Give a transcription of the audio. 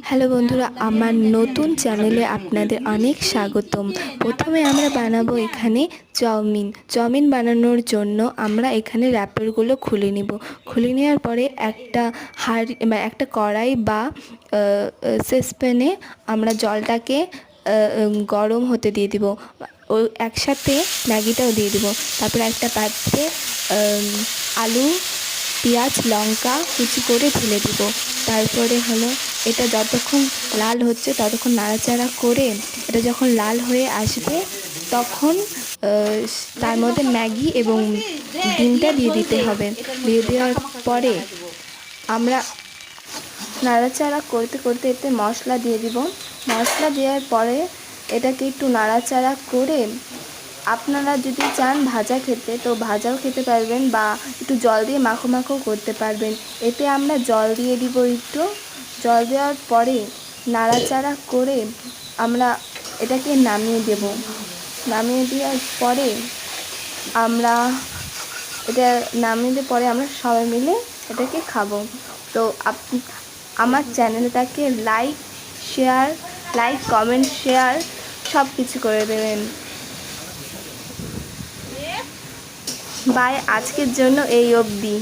Hello বন্ধুরা, আমার নতুন চ্যানেলে আপনাদের অনেক স্বাগতম। প্রথমে আমরা বানাবো এখানে চাউমিন বানানোর জন্য আমরা এখানে র্যাপারগুলো খুলে নিব। খুলে নেওয়ার পরে একটা হাঁড়ি বা একটা কড়াই বা সসপ্যানে আমরা জলটাকে গরম হতে দিয়ে দিব। ও একসাথে ম্যাগিটাও দিয়ে দিব। তারপরে একটা পাত্রে আলু, পেঁয়াজ, লঙ্কা কুচি করে ঢেলে দিব। তারপরে হলো এটা যতক্ষণ লাল হচ্ছে ততক্ষণ নাড়াচাড়া করে এটা যখন লাল হয়ে আসবে তখন তার মধ্যে ম্যাগি এবং ডিমটা দিয়ে দিতে হবে। দিয়ে দেওয়ার পরে আমরা নাড়াচাড়া করতে করতে এতে মশলা দিয়ে দিব। মশলা দেওয়ার পরে এটাকে একটু নাড়াচাড়া করে আপনারা যদি চান ভাজা খেতে তো ভাজাও খেতে পারবেন বা একটু জল দিয়ে মাখো মাখো করতে পারবেন। এতে আমরা জল দিয়ে দিব। একটু জল দেওয়ার পরে নাড়াচাড়া করে আমরা এটাকে নামিয়ে দেব। নামিয়ে দেওয়ার পরে আমরা আমরা সবাই মিলে এটাকে খাবো। তো আমার চ্যানেলটাকে লাইক কমেন্ট শেয়ার সব কিছু করে দেবেন। বাই, আজকের জন্য এই অবধি।